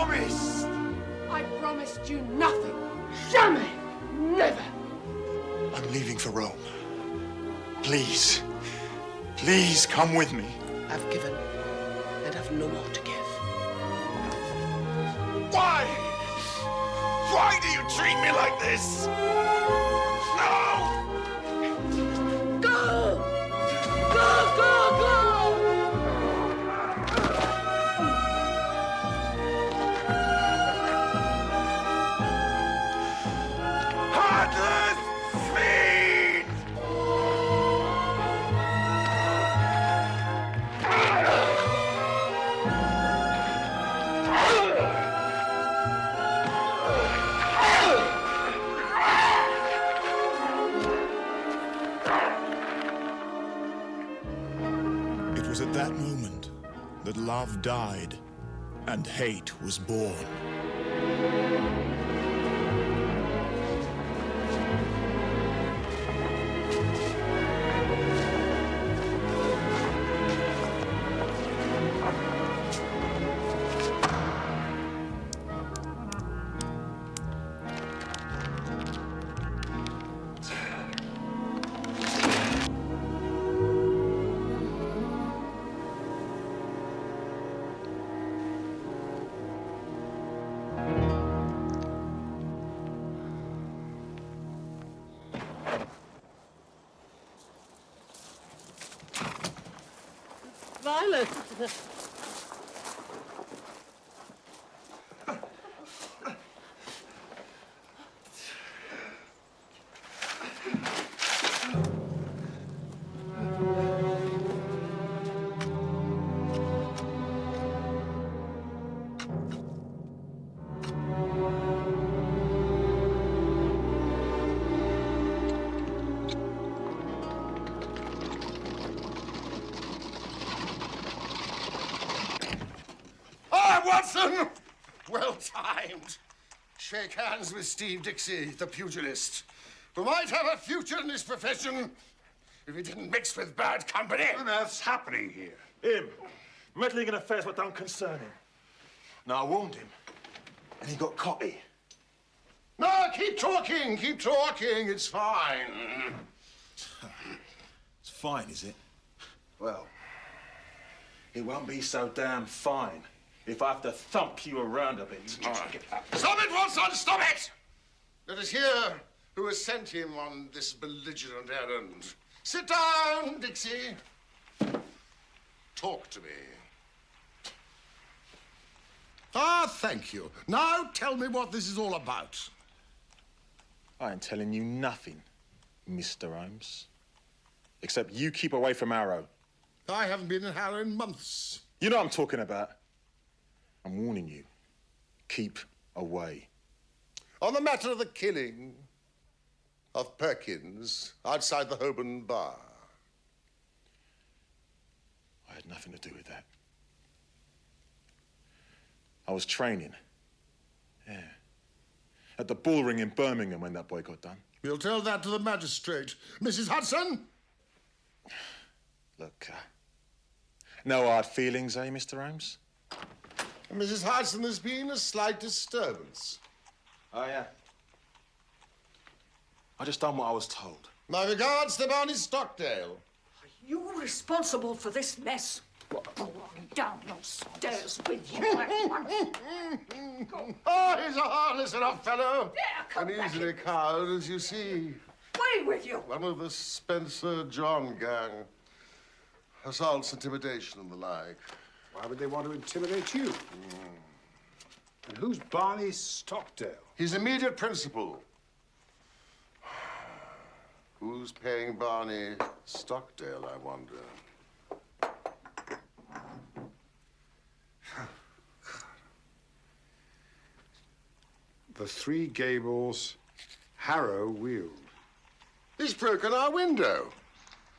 promised! I promised you nothing. Jamais! Never! I'm leaving for Rome. Please. Please come with me. I've given and have no more to give. Why? Why do you treat me like this? No! Go! Go, go, go! Heartless fiend! It was at that moment that love died and hate was born. Violet! Watson! Well timed. Shake hands with Steve Dixie, the pugilist, who might have a future in his profession if he didn't mix with bad company. What on earth's happening here? Him. Meddling in affairs what don't concern him. Now, I warned him, and he got cocky. No, keep talking, it's fine. It's fine, is it? Well, it won't be so damn fine if I have to thump you around a bit. All right. Stop it, Watson, stop it! Let us hear who has sent him on this belligerent errand. Sit down, Dixie. Talk to me. Ah, thank you. Now tell me what this is all about. I ain't telling you nothing, Mr. Holmes. Except you keep away from Harrow. I haven't been in Harrow in months. You know what I'm talking about. I'm warning you. Keep away. On the matter of the killing of Perkins outside the Holborn bar. I had nothing to do with that. I was training. Yeah. At the Bull Ring in Birmingham when that boy got done. We'll tell that to the magistrate. Mrs. Hudson? Look, no hard feelings, eh, Mr. Holmes? Mrs. Hudson, there's been a slight disturbance. Oh, yeah? I just done what I was told. My regards to Barney Stockdale. Are you responsible for this mess? Go on down those stairs with you at once. Oh, he's a harmless enough fellow. Yeah, come and back easily cowed, as you see. Away with you. One of the Spencer John gang. Assaults, intimidation, and the like. Why would they want to intimidate you? And who's Barney Stockdale? His immediate principal. Who's paying Barney Stockdale, I wonder? The three Gables, Harrow Weald. He's broken our window.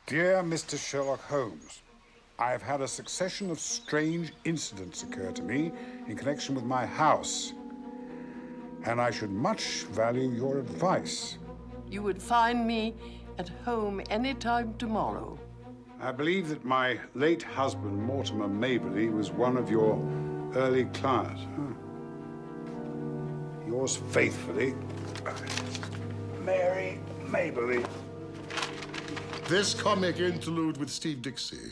Dear Mr. Sherlock Holmes, I have had a succession of strange incidents occur to me in connection with my house, and I should much value your advice. You would find me at home any time tomorrow. I believe that my late husband, Mortimer Maberly, was one of your early clients. Yours faithfully, Mary Mabley. This comic interlude with Steve Dixie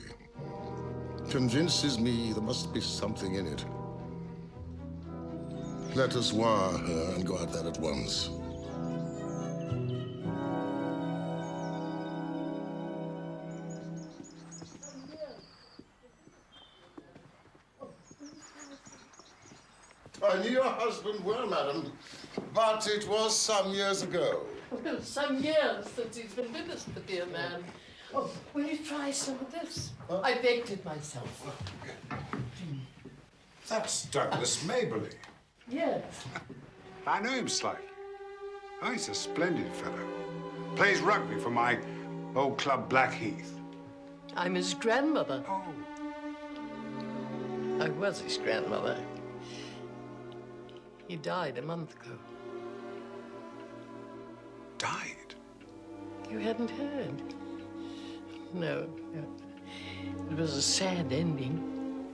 convinces me there must be something in it. Let us wire her and go out there at once. I knew your husband well, madam, but it was some years ago. Well, some years since he's been with us, the dear man. Oh, will you try some of this? Huh? I baked it myself. That's Douglas Mabley. Yes. I know him slightly. Oh, he's a splendid fellow. Plays rugby for my old club, Blackheath. I'm his grandmother. Oh. I was his grandmother. He died a month ago. Died? You hadn't heard? No. It was a sad ending.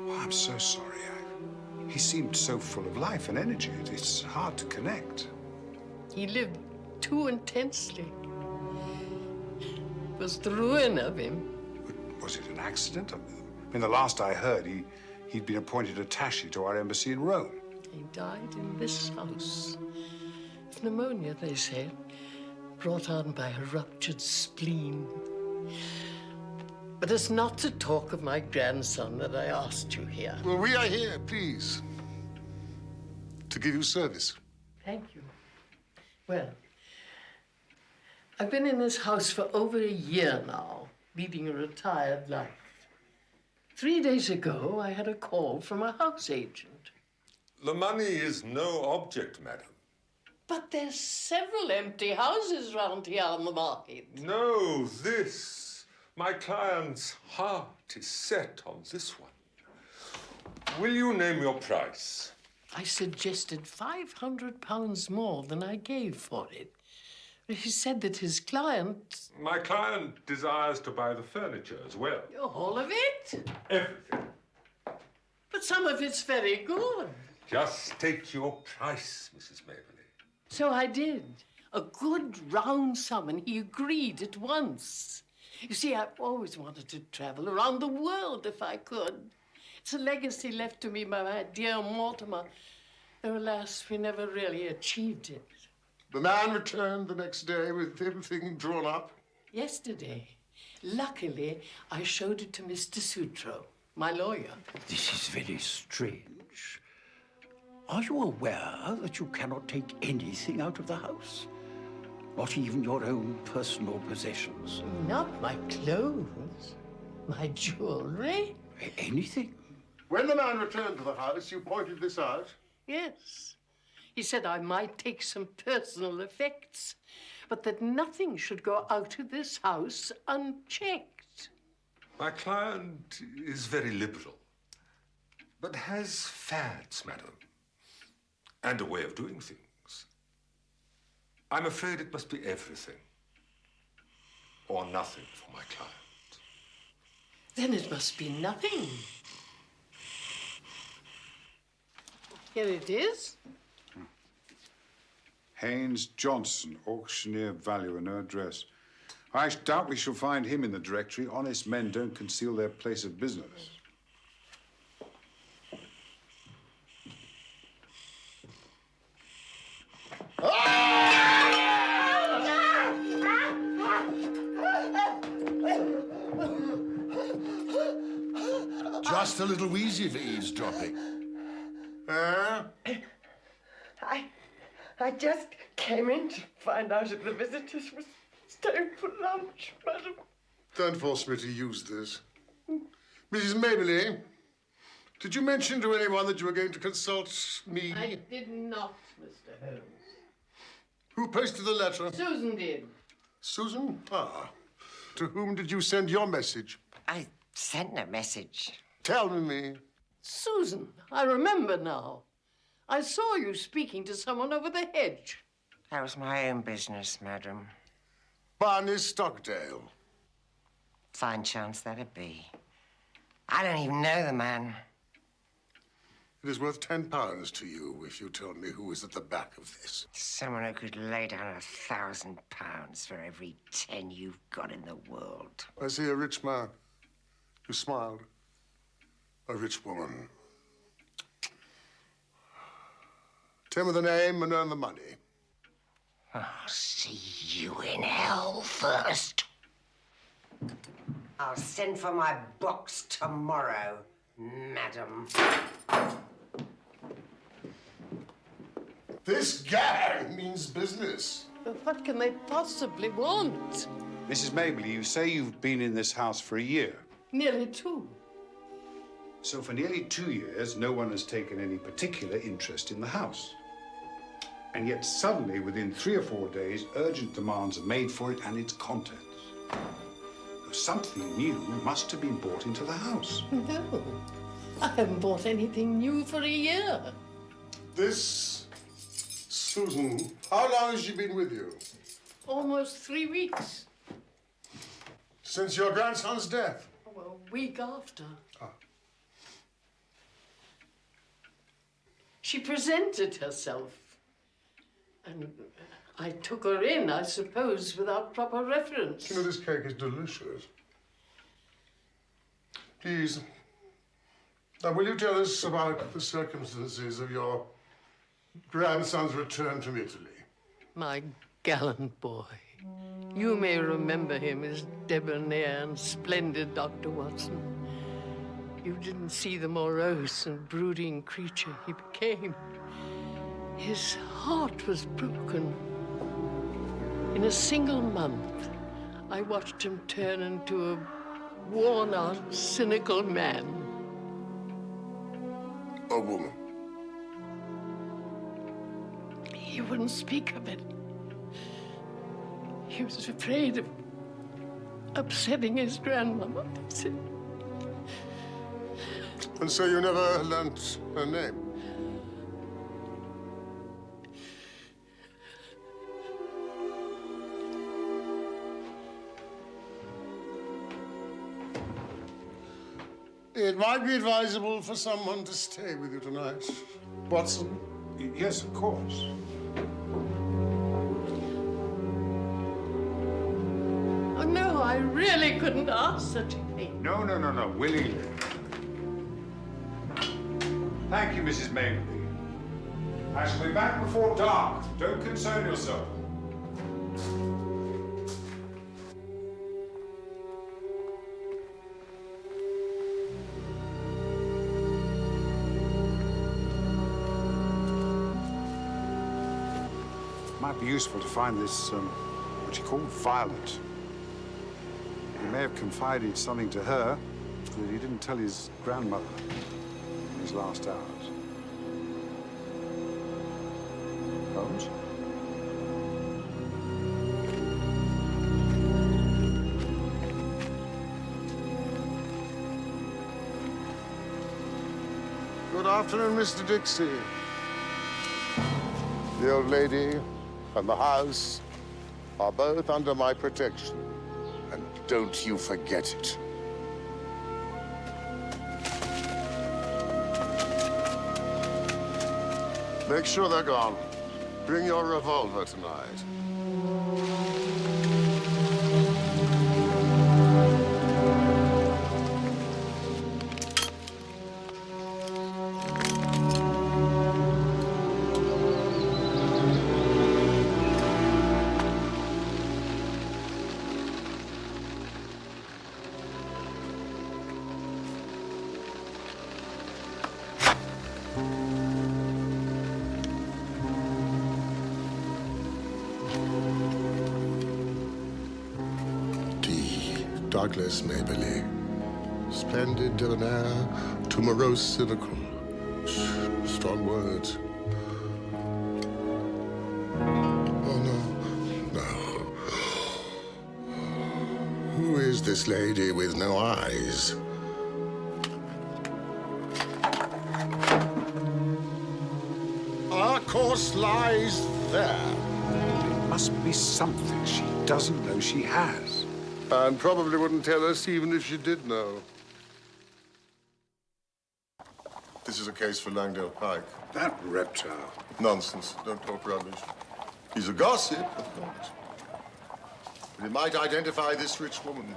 Oh, I'm so sorry. He seemed so full of life and energy. It's hard to connect. He lived too intensely. It was the ruin of him. Was it an accident? I mean, the last I heard, he'd been appointed attaché to our embassy in Rome. He died in this house. Of pneumonia, they said, brought on by a ruptured spleen. But it's not to talk of my grandson that I asked you here. Well, we are here, please, to give you service. Thank you. Well, I've been in this house for over a year now, leading a retired life. 3 days ago, I had a call from a house agent. The money is no object, madam. But there's several empty houses round here on the market. No, this. My client's heart is set on this one. Will you name your price? I suggested £500 more than I gave for it. He said that his client... My client desires to buy the furniture as well. All of it? Everything. But some of it's very good. Just take your price, Mrs. Mabley. So I did. A good round sum, and he agreed at once. You see, I've always wanted to travel around the world if I could. It's a legacy left to me by my dear Mortimer, though, alas, we never really achieved it. The man returned the next day with everything drawn up. Yesterday. Luckily, I showed it to Mr. Sutro, my lawyer. This is very strange. Are you aware that you cannot take anything out of the house? Not even your own personal possessions? Not my clothes, my jewelry. Anything? When the man returned to the house, you pointed this out. Yes. He said I might take some personal effects, but that nothing should go out of this house unchecked. My client is very liberal, but has fads, madam, and a way of doing things. I'm afraid it must be everything or nothing for my client. Then it must be nothing. Here it is. Haynes Johnson, auctioneer, valuer, no address. I doubt we shall find him in the directory. Honest men don't conceal their place of business. Just a little wheezy for eavesdropping. I just came in to find out if the visitors were staying for lunch, madam. Don't force me to use this. Mrs. Mabley, did you mention to anyone that you were going to consult me? I did not, Mr. Holmes. Who posted the letter? Susan did. Susan? Ah. To whom did you send your message? I sent no message. Tell me. Susan, I remember now. I saw you speaking to someone over the hedge. That was my own business, madam. Barney Stockdale. Fine chance that'd be. I don't even know the man. It is worth £10 to you if you tell me who is at the back of this. Someone who could lay down £1,000 for every 10 you've got in the world. I see a rich man. You smiled. A rich woman. Tell me the name and earn the money. I'll see you in hell first. I'll send for my box tomorrow, madam. This gang means business. But what can they possibly want? Mrs. Mabley, you say you've been in this house for a year. Nearly 2. So for nearly 2 years, no one has taken any particular interest in the house. And yet suddenly, within 3 or 4 days, urgent demands are made for it and its contents. Something new must have been brought into the house. No, I haven't bought anything new for a year. This Susan, how long has she been with you? Almost 3 weeks. Since your grandson's death? Well, a week after. Ah. She presented herself. And I took her in, I suppose, without proper reference. You know, this cake is delicious. Please, now will you tell us about the circumstances of your grandson's return from Italy? My gallant boy. You may remember him as debonair and splendid, Dr. Watson. You didn't see the morose and brooding creature he became. His heart was broken. In a single month, I watched him turn into a worn-out, cynical man. A woman? He wouldn't speak of it. He was afraid of upsetting his grandmother, that's it. And so you never learnt her name? It might be advisable for someone to stay with you tonight. Watson? Yes, of course. Oh, no, I really couldn't ask such a thing. No, willingly. Thank you, Mrs. Mabley. I shall be back before dark. Don't concern yourself. Might be useful to find this, what you call Violet. He may have confided something to her that he didn't tell his grandmother in his last hours. Holmes? Good afternoon, Mr. Dixie. The old lady and the house are both under my protection. And don't you forget it. Make sure they're gone. Bring your revolver tonight. Douglas Mabley. Splendid, debonair, to morose, cynical. Strong words. Oh, no. Who is this lady with no eyes? Our course lies there. It must be something she doesn't know she has. And probably wouldn't tell us even if she did know. This is a case for Langdale Pike. That reptile. Nonsense. Don't talk rubbish. He's a gossip, of course. But he might identify this rich woman.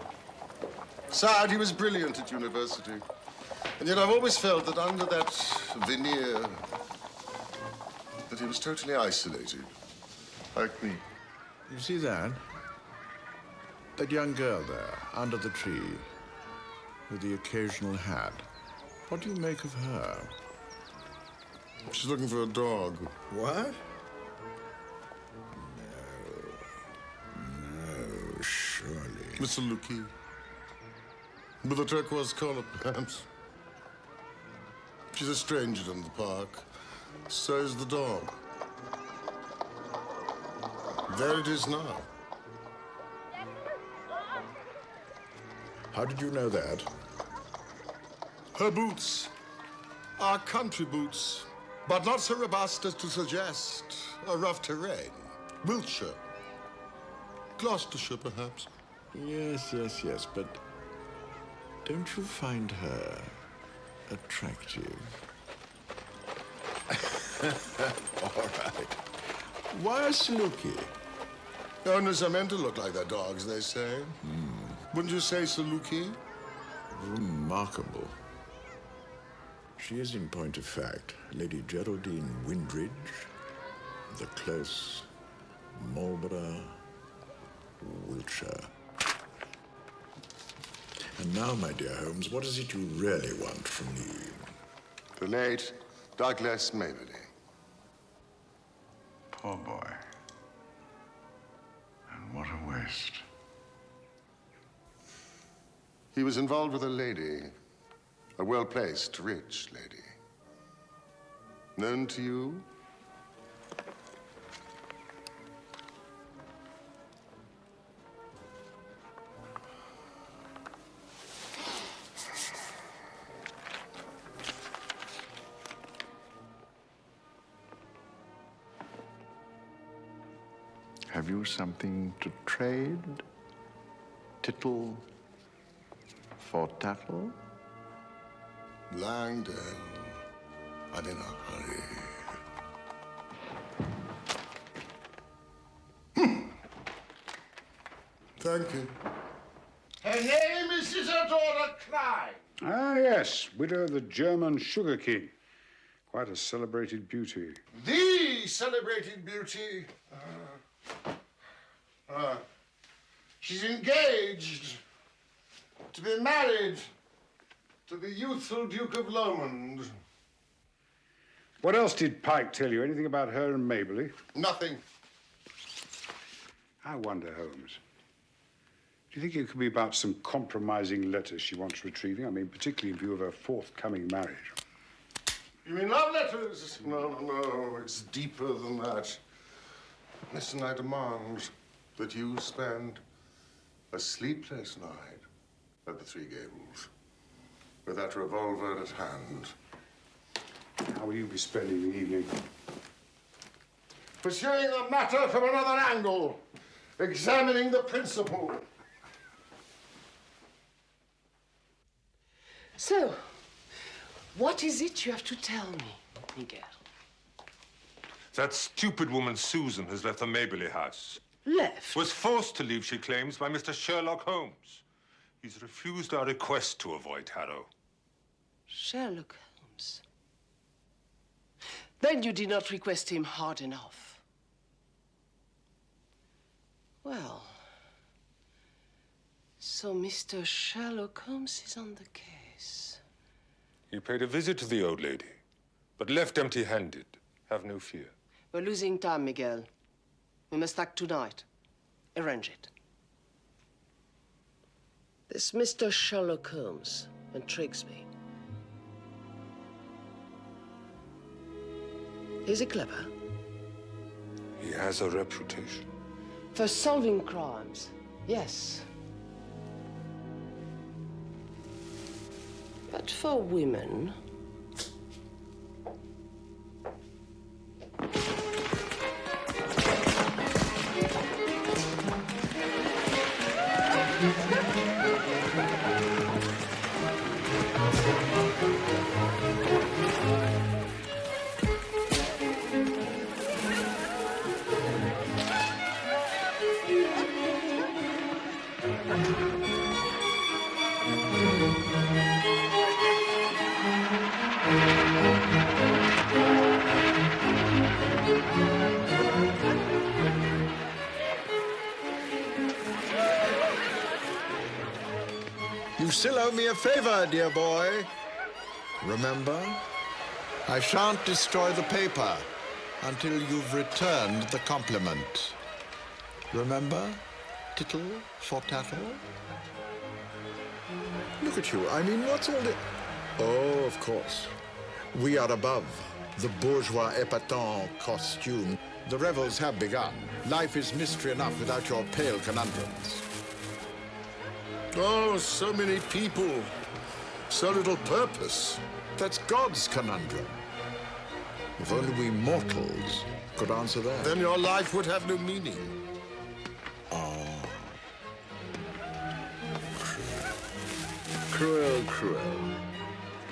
Sad, he was brilliant at university. And yet I've always felt that under that veneer, that he was totally isolated. Like me. You see that? That young girl there, under the tree, with the occasional hat. What do you make of her? She's looking for a dog. What? No, surely. Mr. Lukey. With a turquoise collar, perhaps. She's a stranger in the park. So is the dog. There it is now. How did you know that? Her boots are country boots, but not so robust as to suggest a rough terrain. Wiltshire. Gloucestershire, perhaps. Yes, but don't you find her attractive? All right. Why a Saluki? Owners are meant to look like their dogs, they say. Wouldn't you say, Saluki? Remarkable. She is, in point of fact, Lady Geraldine Windridge, the Close, Marlborough, Wiltshire. And now, my dear Holmes, what is it you really want from me? The late Douglas Maberly. Poor boy. And what a waste. He was involved with a lady, a well-placed, rich lady. Known to you? Have you something to trade? Tittle for tattle? Langdale. I'm in a hurry. Thank you. Her name is Isadora Klein. Ah, yes, widow of the German Sugar King. Quite a celebrated beauty. The celebrated beauty. She's engaged to be married to the youthful Duke of Lomond. What else did Pike tell you? Anything about her and Maberly? Nothing. I wonder, Holmes. Do you think it could be about some compromising letters she wants retrieving? I mean, particularly in view of her forthcoming marriage. You mean love letters? No, it's deeper than that. Listen, I demand that you spend a sleepless night at the Three Gables with that revolver at hand. How will you be spending the evening? Pursuing the matter from another angle, examining the principle. So, what is it you have to tell me, Miguel? That stupid woman Susan has left the Maberly house. Left? Was forced to leave, she claims, by Mr. Sherlock Holmes. He's refused our request to avoid Harrow. Sherlock Holmes. Then you did not request him hard enough. Well, so Mr. Sherlock Holmes is on the case. He paid a visit to the old lady, but left empty-handed. Have no fear. We're losing time, Miguel. We must act tonight. Arrange it. This Mr. Sherlock Holmes intrigues me. Is he clever? He has a reputation. For solving crimes, yes. But for women... You still owe me a favor, dear boy. Remember? I shan't destroy the paper until you've returned the compliment. Remember? Tittle for tattle? Look at you. I mean, what's all the... Oh, of course. We are above the bourgeois épatant costume. The revels have begun. Life is mystery enough without your pale conundrums. Oh, so many people. So little purpose. That's God's conundrum. If only we mortals could answer that. Then your life would have no meaning. Cruel, cruel.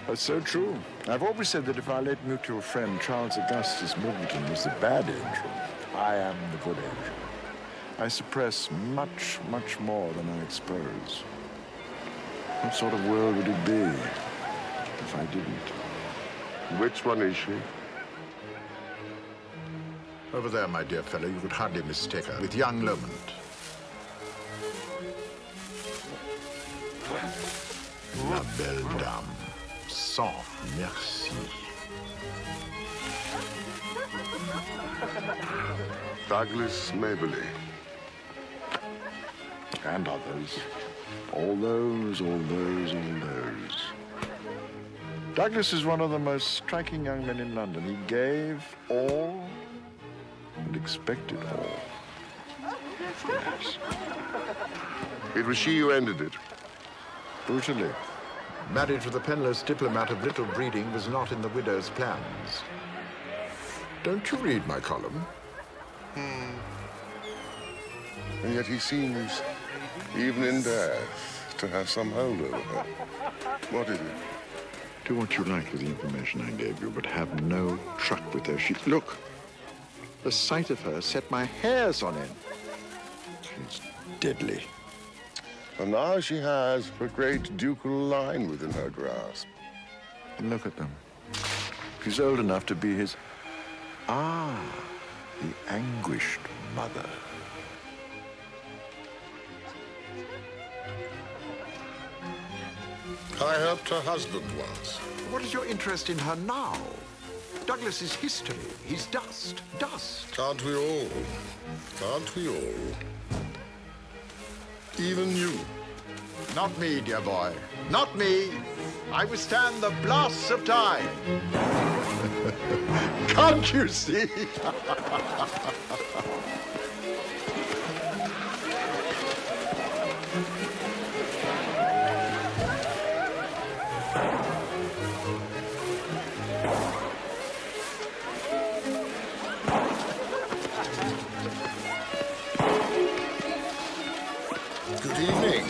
That's so true. I've always said that if our late mutual friend Charles Augustus Middleton was the bad angel, I am the good angel. I suppress much, much more than I expose. What sort of world would it be if I didn't? Which one is she? Over there, my dear fellow, you could hardly mistake her with young Lomond. La belle dame, sans merci. Douglas Maberly. And others. All those. Douglas is one of the most striking young men in London. He gave all and expected all. Yes. It was she who ended it. Brutally. Marriage with a penniless diplomat of little breeding was not in the widow's plans. Don't you read my column? And yet he seems, even in death, to have some hold over her. What is it? Do what you like with the information I gave you, but have no truck with her. Look, the sight of her set my hairs on end. She's deadly. And now she has a great ducal line within her grasp. And look at them. She's old enough to be his... Ah, the anguished mother. I helped her husband once. What is your interest in her now? Douglas is history. He's dust. Dust. Can't we all? Can't we all? Even you. Not me, dear boy. Not me. I withstand the blasts of time. Can't you see? Good evening.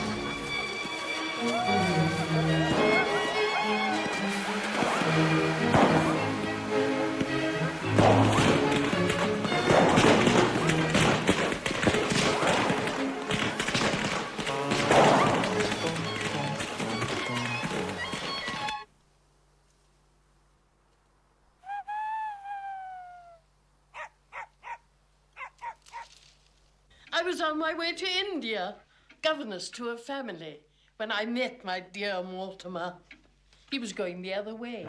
I was on my way to India, governess to a family, when I met my dear Mortimer. He was going the other way.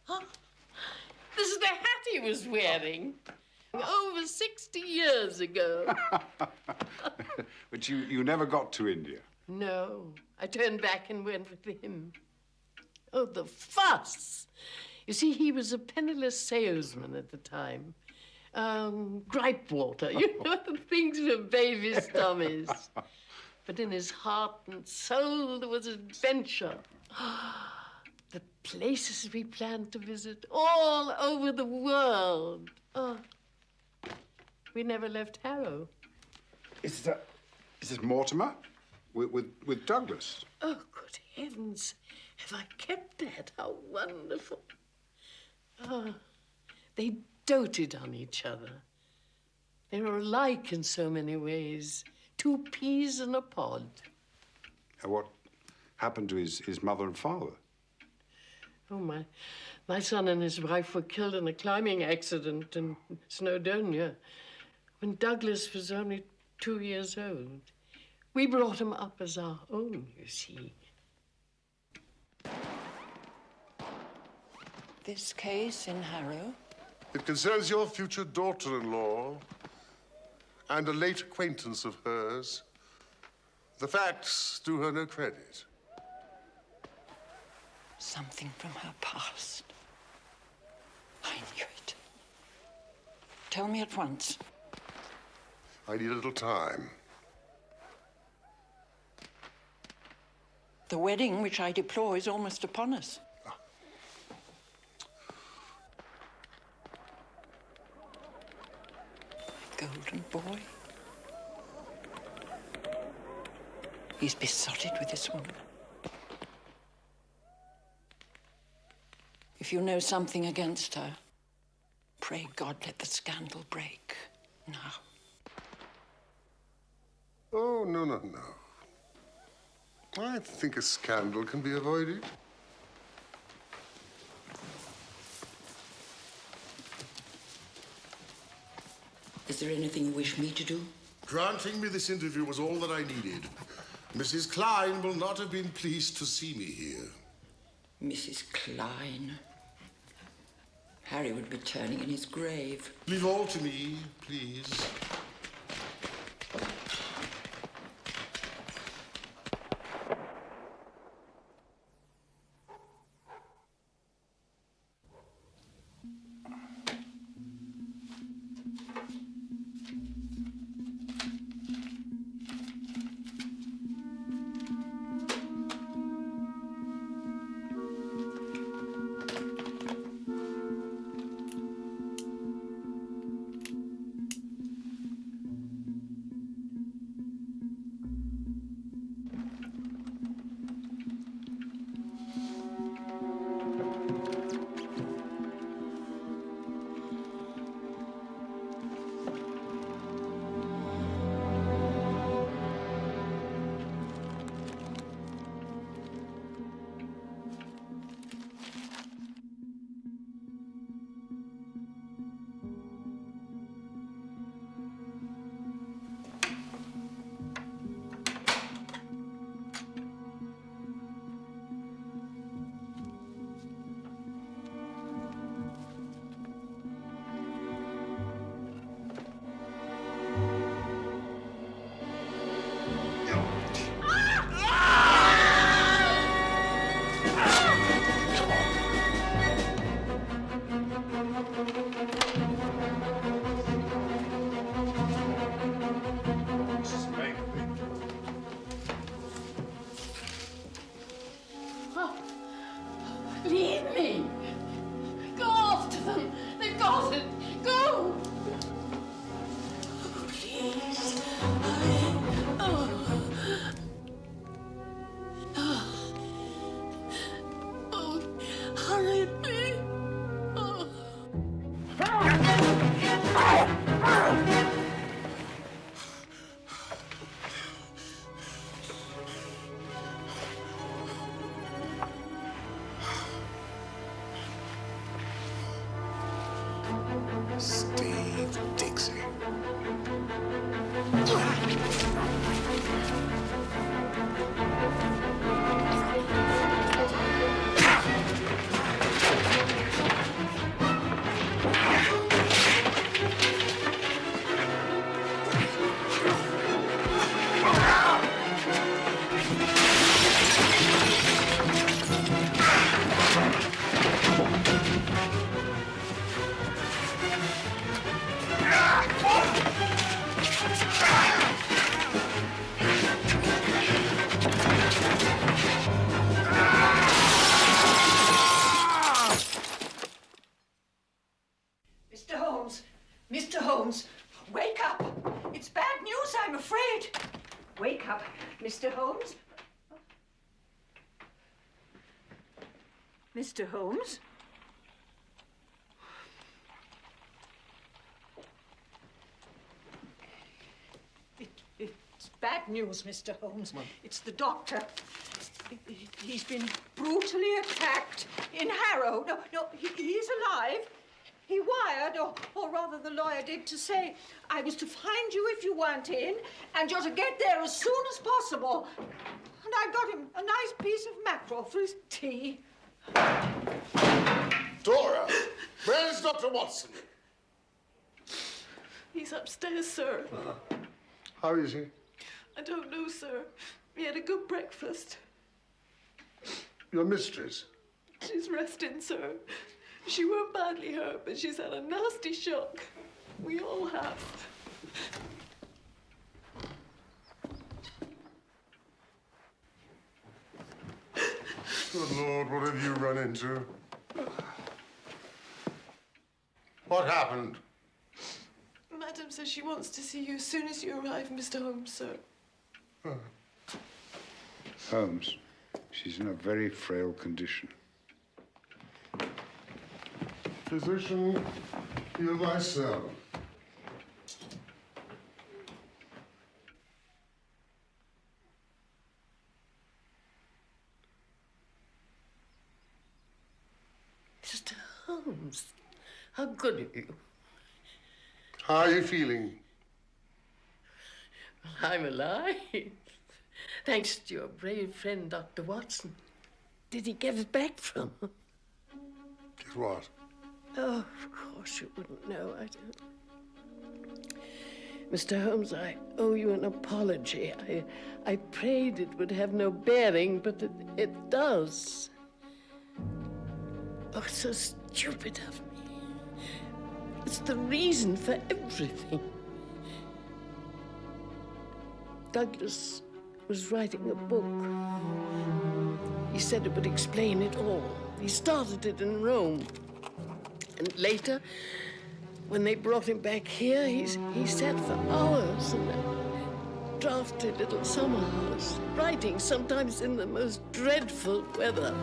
Oh, this is the hat he was wearing. Over 60 years ago. But you never got to India? No, I turned back and went with him. Oh, the fuss! You see, he was a penniless salesman at the time. Gripe water, you know, things for babies' tummies. But in his heart and soul there was adventure. The places we planned to visit all over the world. Oh, we never left Harrow. Is this Mortimer? With Douglas? Oh, good heavens. Have I kept that? How wonderful. Oh, they doted on each other. They were alike in so many ways. Two peas in a pod. What happened to his mother and father? Oh, my son and his wife were killed in a climbing accident in Snowdonia when Douglas was only 2 years old. We brought him up as our own, you see. This case in Harrow? It concerns your future daughter-in-law and a late acquaintance of hers. The facts do her no credit. Something from her past. I knew it. Tell me at once. I need a little time. The wedding, which I deplore, is almost upon us. My golden boy. He's besotted with this woman. If you know something against her, pray God let the scandal break now. Oh, no, no, no. I think a scandal can be avoided. Is there anything you wish me to do? Granting me this interview was all that I needed. Mrs. Klein will not have been pleased to see me here. Mrs. Klein. Harry would be turning in his grave. Leave all to me, please. Leave me! Go after them! They've got it! Go! Please. Hurry me! Steve Dixie. Mr. Holmes! Mr. Holmes! Wake up! It's bad news, I'm afraid. Wake up, Mr. Holmes. Mr. Holmes? It's bad news, Mr. Holmes. It's the doctor. He's been brutally attacked in Harrow. No, he's alive. He wired or rather the lawyer did, to say I was to find you if you weren't in, and you're to get there as soon as possible. And I got him a nice piece of mackerel for his tea. Dora, where's Dr. Watson? He's upstairs, sir. How is he? I don't know, sir. He had a good breakfast. Your mistress? She's resting, sir. She weren't badly hurt, but she's had a nasty shock. We all have. Good Lord, what have you run into? What happened? Madam says she wants to see you as soon as you arrive, Mr. Holmes, sir. Holmes, she's in a very frail condition. Physician, heal thyself. Mr. Holmes, how good of you. How are you feeling? Well, I'm alive. Thanks to your brave friend, Dr. Watson. Did he get it back from her? Get what? Oh, of course you wouldn't know. I don't. Mr. Holmes, I owe you an apology. I prayed it would have no bearing, but it does. Oh, it's so stupid of me. It's the reason for everything. Douglas was writing a book. He said it would explain it all. He started it in Rome. And later, when they brought him back here, he sat for hours in a drafty little summer house, writing sometimes in the most dreadful weather.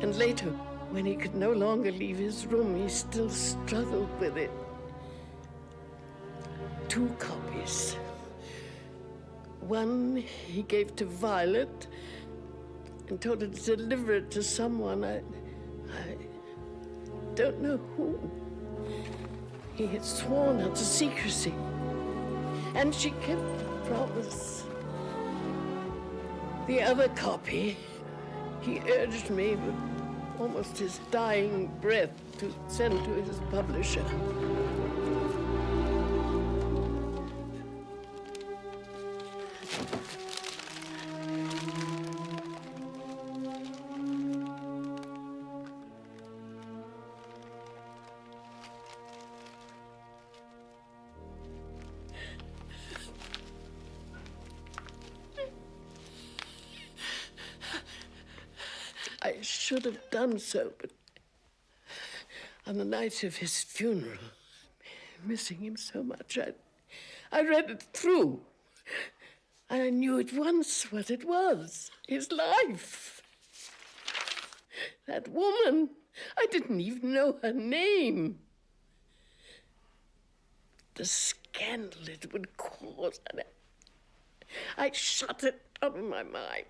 And later, when he could no longer leave his room, he still struggled with it. 2 copies. One he gave to Violet and told her to deliver it to someone. I don't know who. He had sworn her to secrecy. And she kept the promise. The other copy, he urged me with almost his dying breath to send to his publisher. I should have done so, but on the night of his funeral, missing him so much, I read it through. And I knew at once what it was, his life. That woman, I didn't even know her name. The scandal it would cause, and I shut it out of my mind.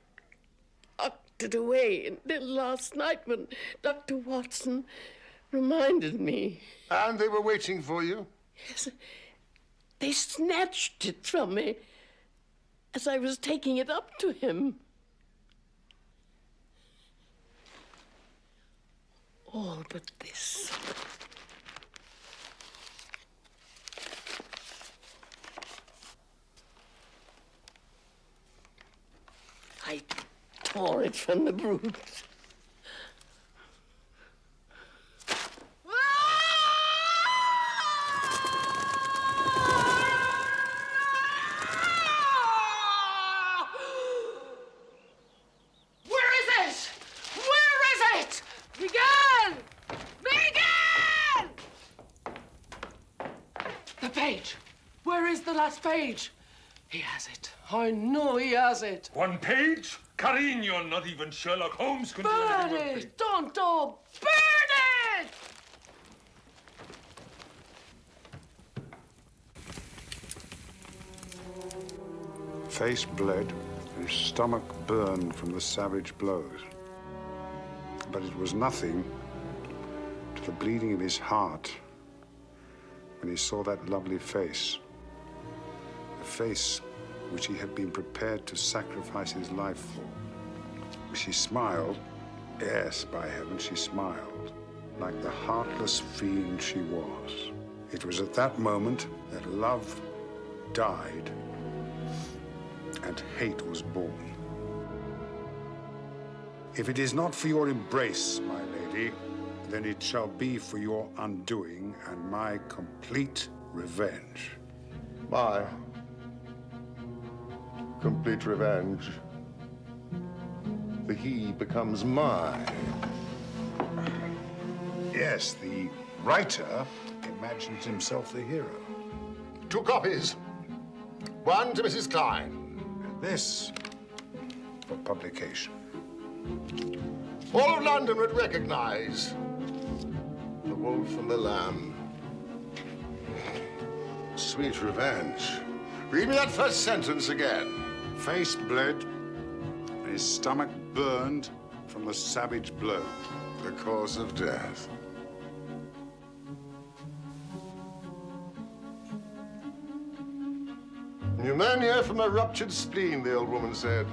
Tucked it away until last night when Dr. Watson reminded me. And they were waiting for you? Yes. They snatched it from me as I was taking it up to him. All but this. I tore it from the brute. Page. He has it. I know he has it. 1 page? Carino, not even Sherlock Holmes can do anything Burn with it! Don't burn it! Face bled, and whose stomach burned from the savage blows. But it was nothing to the bleeding of his heart when he saw that lovely face. The face which he had been prepared to sacrifice his life for. She smiled. Yes, by heaven, she smiled, like the heartless fiend she was. It was at that moment that love died and hate was born. If it is not for your embrace, my lady, then it shall be for your undoing and my complete revenge. My complete revenge. The he becomes mine. Yes, the writer imagines himself the hero. 2 copies. One to Mrs. Klein. And this for publication. All of London would recognize the wolf and the lamb. Sweet revenge. Read me that first sentence again. Face bled, and his stomach burned from the savage blow. The cause of death. Pneumonia from a ruptured spleen, the old woman said.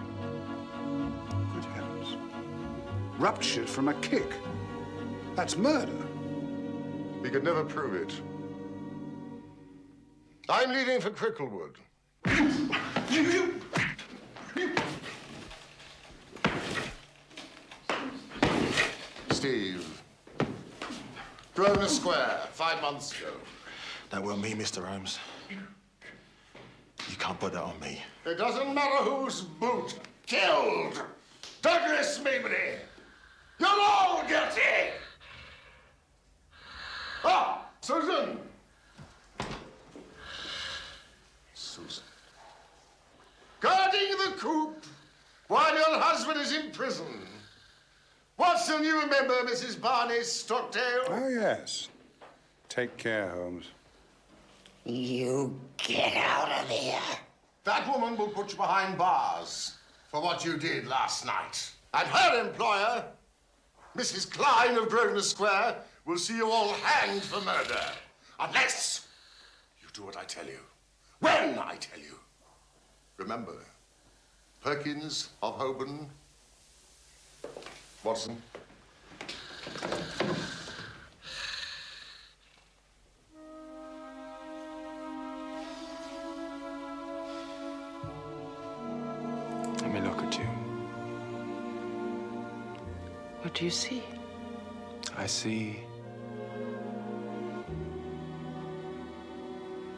Good heavens. Ruptured from a kick. That's murder. We could never prove it. I'm leaving for Cricklewood. Steve. Grosvenor Square, 5 months ago. That weren't me, Mr. Holmes. You can't put that on me. It doesn't matter whose boot killed Douglas Memory. You're all guilty. Ah, Susan. Susan. Guarding the coop while your husband is in prison. Watson, you remember Mrs. Barney Stockdale? Oh, yes. Take care, Holmes. You get out of here. That woman will put you behind bars for what you did last night. And her employer, Mrs. Klein of Grosvenor Square, will see you all hanged for murder. Unless you do what I tell you. When I tell you. Remember, Perkins of Holborn. Watson. Let me look at you. What do you see? I see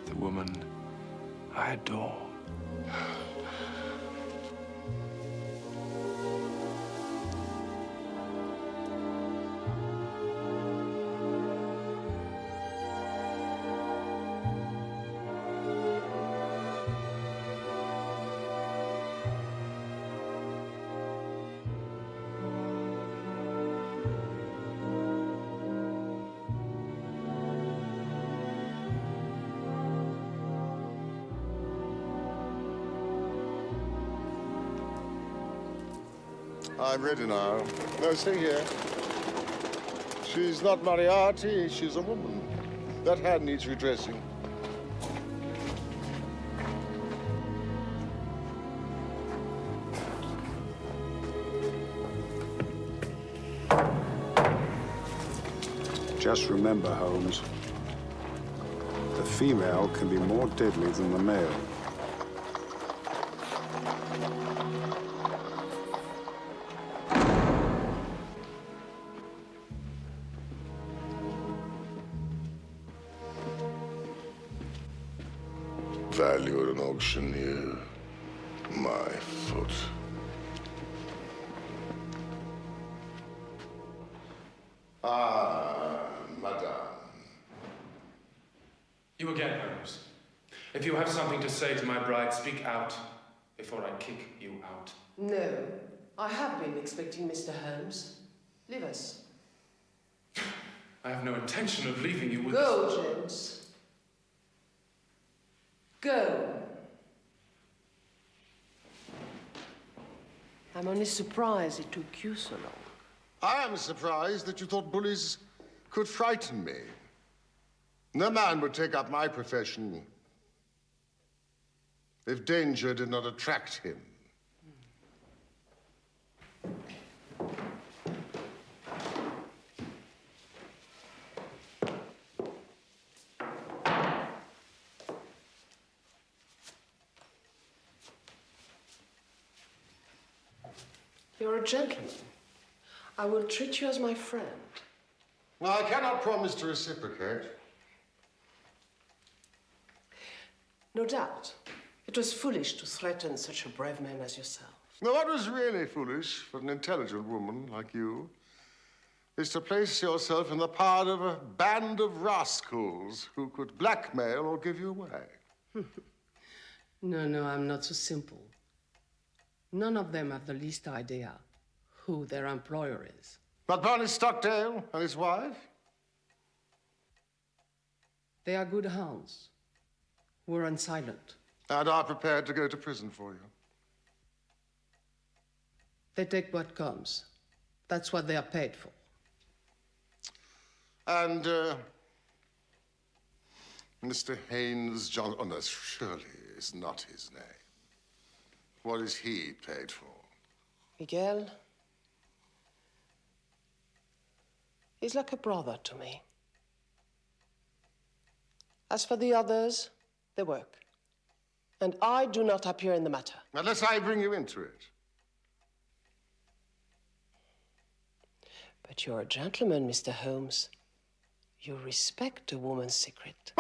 the woman I adore. I'm ready now. No, stay here. She's not Moriarty, she's a woman. That hand needs redressing. Just remember, Holmes, the female can be more deadly than the male. Valued an auctioneer. My foot. Ah, madame. You again, Holmes. If you have something to say to my bride, speak out before I kick you out. No, I have been expecting Mr. Holmes. Leave us. I have no intention of leaving you with Go, James. Go. I'm only surprised it took you so long. I am surprised that you thought bullies could frighten me. No man would take up my profession if danger did not attract him. You're a gentleman. I will treat you as my friend. Now, I cannot promise to reciprocate. No doubt. It was foolish to threaten such a brave man as yourself. Now, what was really foolish for an intelligent woman like you is to place yourself in the power of a band of rascals who could blackmail or give you away. No, I'm not so simple. None of them have the least idea who their employer is. But Barney Stockdale and his wife? They are good hounds who are silent. And are prepared to go to prison for you. They take what comes. That's what they are paid for. And, Mr. Haynes John... Oh, no, surely is not his name. What is he paid for? Miguel, he's like a brother to me. As for the others, they work. And I do not appear in the matter. Unless I bring you into it. But you're a gentleman, Mr. Holmes. You respect a woman's secret.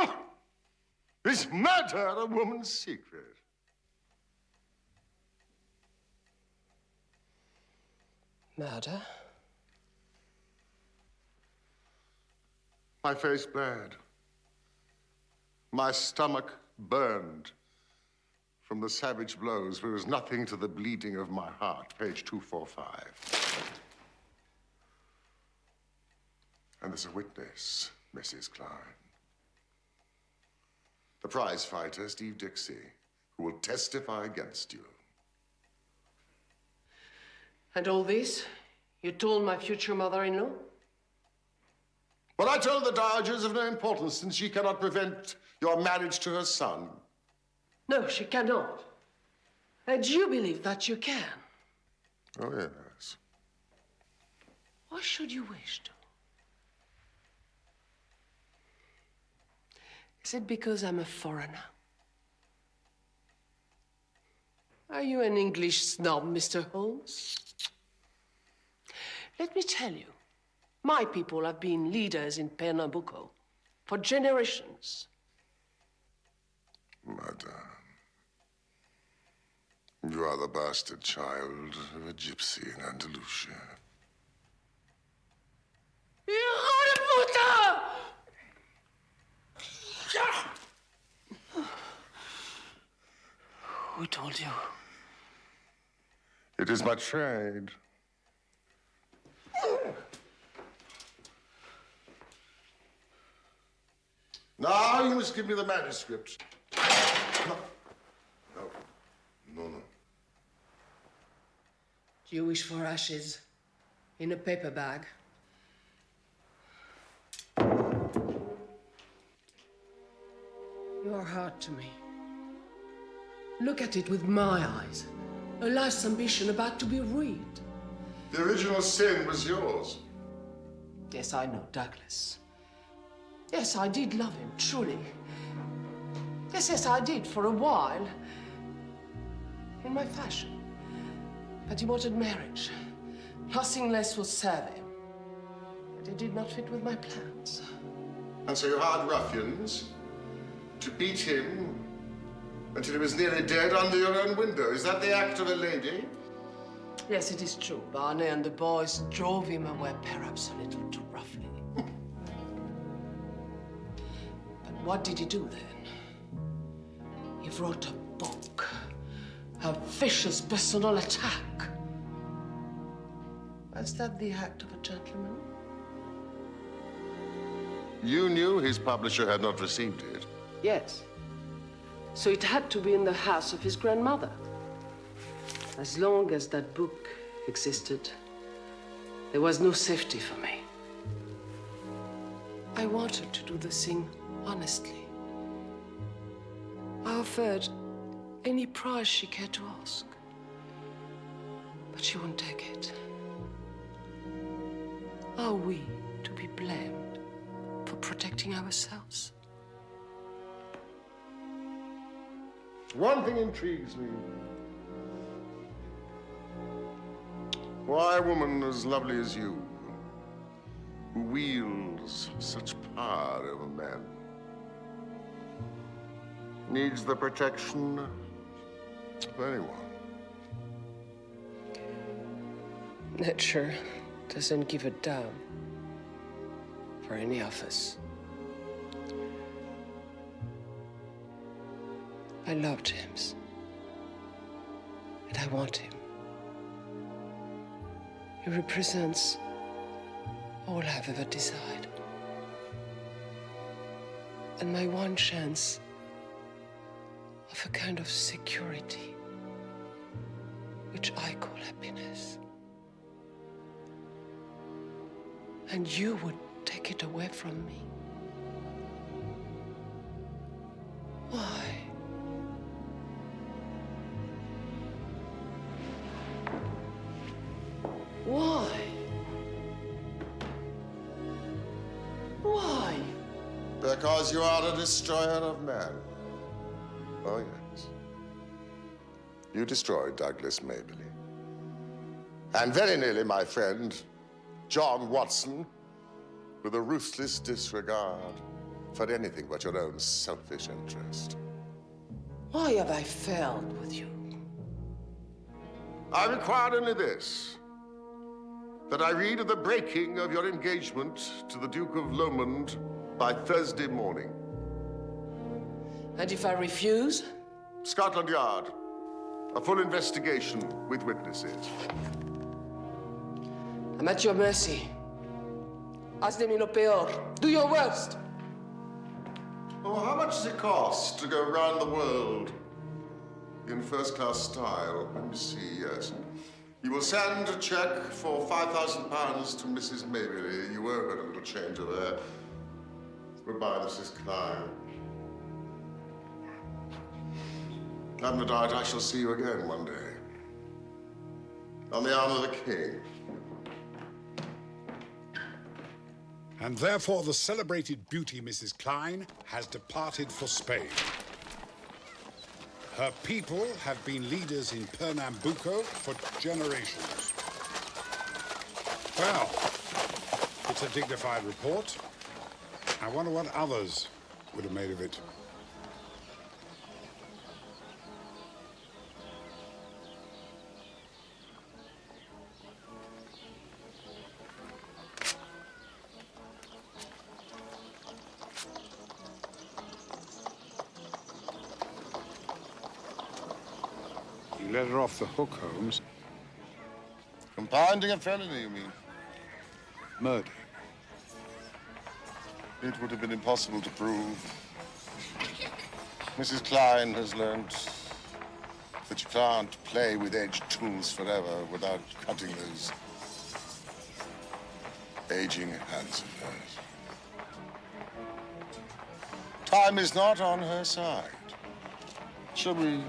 Is murder a woman's secret? Murder? My face bled. My stomach burned from the savage blows. There was nothing to the bleeding of my heart. Page 245. And there's a witness, Mrs. Klein. The prize fighter, Steve Dixie, who will testify against you. And all this, you told my future mother-in-law? Well, I told the Dowager is of no importance since she cannot prevent your marriage to her son. No, she cannot. And you believe that you can? Oh, yes. Why should you wish to? Is it because I'm a foreigner? Are you an English snob, Mr. Holmes? Let me tell you, my people have been leaders in Pernambuco for generations. Madame, you are the bastard child of a gypsy in Andalusia. Who told you? It is my trade. Now you must give me the manuscript. No. Do you wish for ashes in a paper bag? You are hard to me. Look at it with my eyes. A life's ambition about to be ruined. The original sin was yours. Yes, I know, Douglas. Yes, I did love him, truly. Yes, I did, for a while. In my fashion. But he wanted marriage. Nothing less would serve him. But it did not fit with my plans. And so you hired ruffians to beat him until he was nearly dead under your own window. Is that the act of a lady? Yes, it is true. Barney and the boys drove him away, perhaps a little too roughly. But what did he do then? He wrote a book. A vicious personal attack. Was that the act of a gentleman? You knew his publisher had not received it. Yes. So it had to be in the house of his grandmother. As long as that book existed, there was no safety for me. I wanted to do the thing honestly. I offered any price she cared to ask, but she won't take it. Are we to be blamed for protecting ourselves? One thing intrigues me. Why a woman as lovely as you, who wields such power over men, needs the protection of anyone? Nature doesn't give a damn for any of us. I love James, and I want him. He represents all I've ever desired, and my one chance of a kind of security, which I call happiness. And you would take it away from me. Why? Why? Why? Because you are a destroyer of men. Oh, yes. You destroyed Douglas Maberly. And very nearly my friend, John Watson, with a ruthless disregard for anything but your own selfish interest. Why have I failed with you? I require only this, that I read of the breaking of your engagement to the Duke of Lomond by Thursday morning. And if I refuse? Scotland Yard. A full investigation with witnesses. I'm at your mercy. Haz de mí lo peor. Do your worst. Oh, how much does it cost to go around the world in first-class style? Let me see, yes. You will send a check for £5,000 to Mrs. Maberly. You owe her a little change of there. Goodbye, Mrs. Klein. Have no doubt I shall see you again one day. On the arm of the king. And therefore the celebrated beauty Mrs. Klein has departed for Spain. Her people have been leaders in Pernambuco for generations. Well, it's a dignified report. I wonder what others would have made of it. You let her off the hook, Holmes. Compounding a felony, you mean? Murder. It would have been impossible to prove. Mrs. Klein has learned that you can't play with edged tools forever without cutting those aging hands of hers. Time is not on her side. Shall we